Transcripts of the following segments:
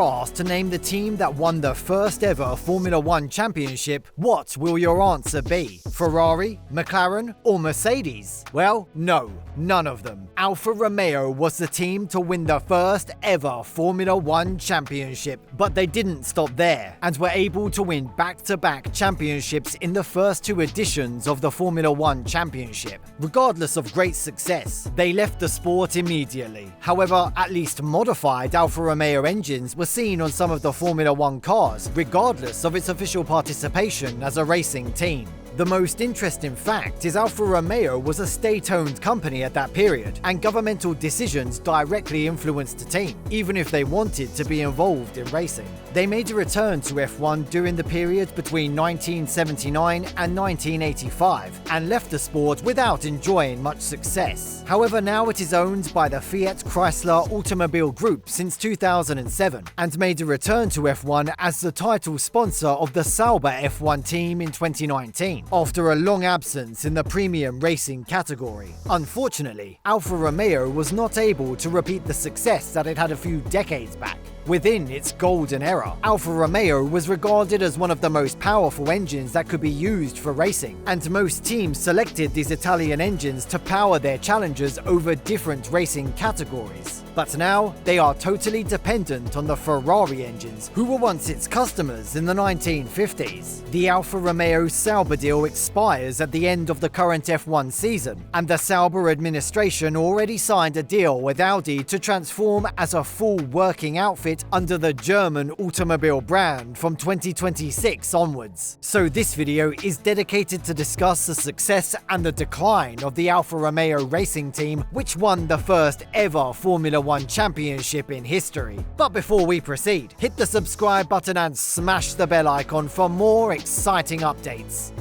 asked to name the team that won the first ever Formula One championship, what will your answer be? Ferrari, McLaren, or Mercedes? Well, no, none of them. Alfa Romeo was the team to win the first ever Formula One championship, but they didn't stop there and were able to win back-to-back championships in the first two editions of the Formula One championship. Regardless of great success, they left the sport immediately. However, at least modified Alfa Romeo engines were seen on some of the Formula One cars, regardless of its official participation as a racing team. The most interesting fact is Alfa Romeo was a state-owned company at that period, and governmental decisions directly influenced the team, even if they wanted to be involved in racing. They made a return to F1 during the period between 1979 and 1985, and left the sport without enjoying much success. However, now it is owned by the Fiat Chrysler Automobile Group since 2007, and made a return to F1 as the title sponsor of the Sauber F1 team in 2019. After a long absence in the premium racing category. Unfortunately, Alfa Romeo was not able to repeat the success that it had a few decades back. Within its golden era, Alfa Romeo was regarded as one of the most powerful engines that could be used for racing, and most teams selected these Italian engines to power their challengers over different racing categories. But now, they are totally dependent on the Ferrari engines, who were once its customers in the 1950s. The Alfa Romeo Sauber deal expires at the end of the current F1 season, and the Sauber administration already signed a deal with Audi to transform as a full working outfit under the German automobile brand from 2026 onwards. So this video is dedicated to discuss the success and the decline of the Alfa Romeo racing team, which won the first ever Formula One championship in history. But before we proceed, hit the subscribe button and smash the bell icon for more exciting updates.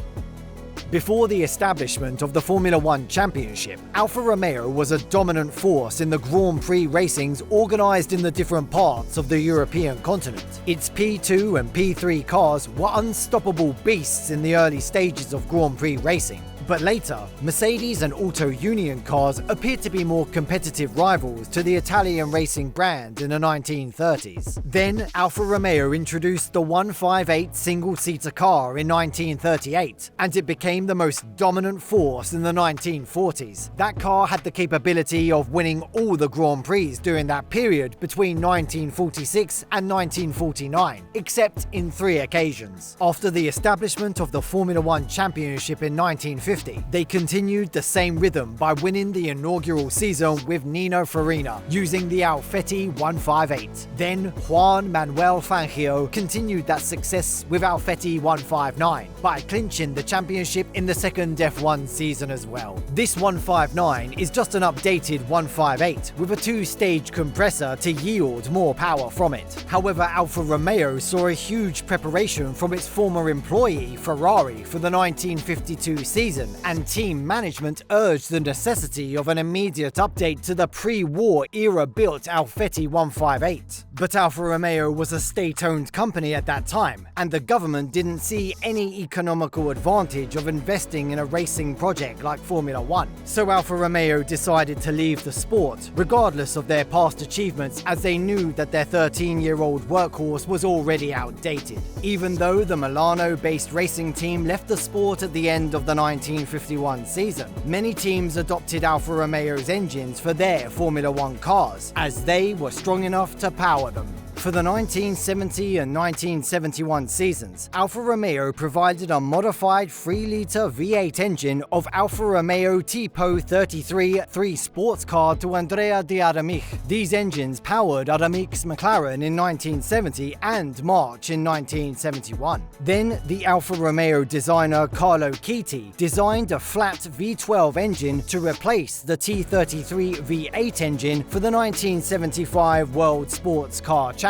Before the establishment of the Formula One Championship, Alfa Romeo was a dominant force in the Grand Prix racings organised in the different parts of the European continent. Its P2 and P3 cars were unstoppable beasts in the early stages of Grand Prix racing. But later, Mercedes and Auto Union cars appeared to be more competitive rivals to the Italian racing brand in the 1930s. Then, Alfa Romeo introduced the 158 single-seater car in 1938, and it became the most dominant force in the 1940s. That car had the capability of winning all the Grand Prix during that period between 1946 and 1949, except in 3 occasions. After the establishment of the Formula One Championship in 1950, they continued the same rhythm by winning the inaugural season with Nino Farina, using the Alfetti 158. Then Juan Manuel Fangio continued that success with Alfetti 159 by clinching the championship in the second F1 season as well. This 159 is just an updated 158 with a 2-stage compressor to yield more power from it. However, Alfa Romeo saw a huge preparation from its former employee Ferrari for the 1952 season, and team management urged the necessity of an immediate update to the pre-war era built Alfetti 158. But Alfa Romeo was a state-owned company at that time, and the government didn't see any economical advantage of investing in a racing project like Formula One. So Alfa Romeo decided to leave the sport, regardless of their past achievements, as they knew that their 13-year-old workhorse was already outdated. Even though the Milano-based racing team left the sport at the end of the 1951 season, many teams adopted Alfa Romeo's engines for their Formula One cars, as they were strong enough to power them. For the 1970 and 1971 seasons, Alfa Romeo provided a modified 3-litre V8 engine of Alfa Romeo Tipo 33 3 sports car to Andrea de Adamich. These engines powered Adamich's McLaren in 1970 and March in 1971. Then, the Alfa Romeo designer Carlo Chiti designed a flat V12 engine to replace the T33 V8 engine for the 1975 World Sports Car Championship.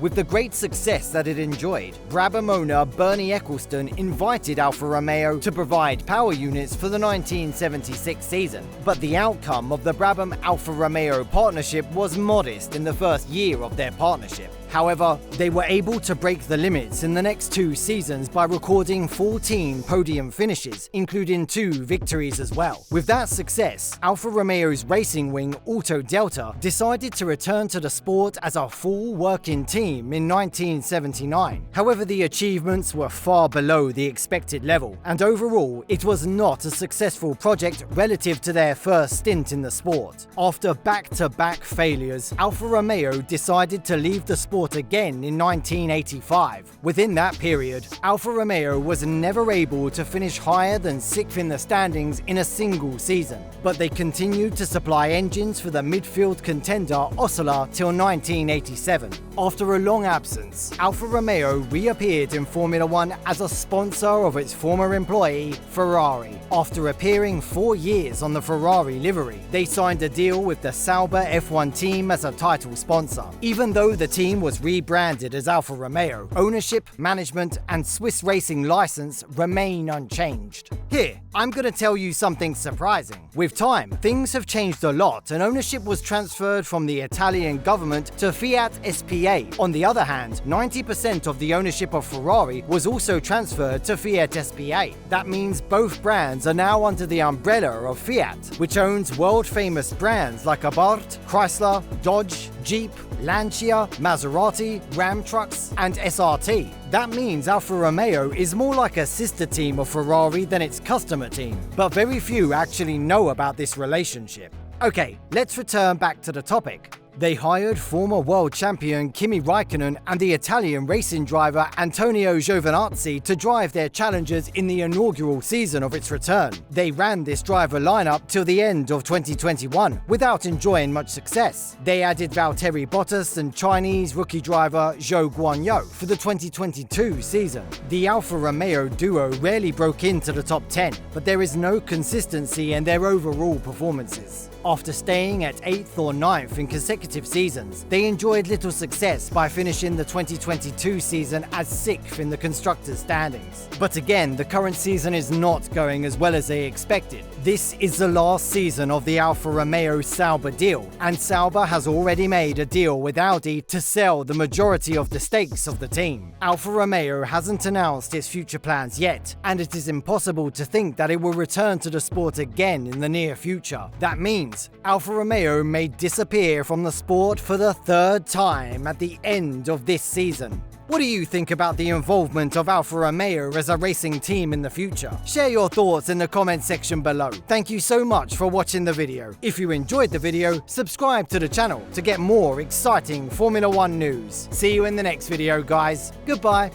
With the great success that it enjoyed, Brabham owner Bernie Eccleston invited Alfa Romeo to provide power units for the 1976 season. But the outcome of the Brabham-Alfa Romeo partnership was modest in the first year of their partnership. However, they were able to break the limits in the next 2 seasons by recording 14 podium finishes, including 2 victories as well. With that success, Alfa Romeo's racing wing Auto Delta decided to return to the sport as a full working team in 1979. However, the achievements were far below the expected level, and overall, it was not a successful project relative to their first stint in the sport. After back-to-back failures, Alfa Romeo decided to leave the sport again in 1985. Within that period, Alfa Romeo was never able to finish higher than 6th in the standings in a single season, but they continued to supply engines for the midfield contender Ossola till 1987. After a long absence, Alfa Romeo reappeared in Formula 1 as a sponsor of its former employee, Ferrari. After appearing 4 years on the Ferrari livery, they signed a deal with the Sauber F1 team as a title sponsor. Even though the team was rebranded as Alfa Romeo, ownership, management, and Swiss racing license remain unchanged. Here, I'm gonna tell you something surprising. With time, things have changed a lot and ownership was transferred from the Italian government to Fiat SPA. On the other hand, 90% of the ownership of Ferrari was also transferred to Fiat SPA. That means both brands are now under the umbrella of Fiat, which owns world-famous brands like Abarth, Chrysler, Dodge, Jeep, Lancia, Maserati, Ram trucks, and SRT. That means Alfa Romeo is more like a sister team of Ferrari than its customer team, but very few actually know about this relationship. Okay, let's return back to the topic. They hired former world champion Kimi Räikkönen and the Italian racing driver Antonio Giovinazzi to drive their Challengers in the inaugural season of its return. They ran this driver lineup till the end of 2021 without enjoying much success. They added Valtteri Bottas and Chinese rookie driver Zhou Guanyu for the 2022 season. The Alfa Romeo duo rarely broke into the top 10, but there is no consistency in their overall performances. After staying at 8th or 9th in consecutive seasons, they enjoyed little success by finishing the 2022 season as 6th in the constructors' standings. But again, the current season is not going as well as they expected. This is the last season of the Alfa Romeo Sauber deal, and Sauber has already made a deal with Audi to sell the majority of the stakes of the team. Alfa Romeo hasn't announced its future plans yet, and it is impossible to think that it will return to the sport again in the near future. That means Alfa Romeo may disappear from the sport for the 3rd time at the end of this season. What do you think about the involvement of Alfa Romeo as a racing team in the future? Share your thoughts in the comment section below. Thank you so much for watching the video. If you enjoyed the video, subscribe to the channel to get more exciting Formula 1 news. See you in the next video, guys. Goodbye.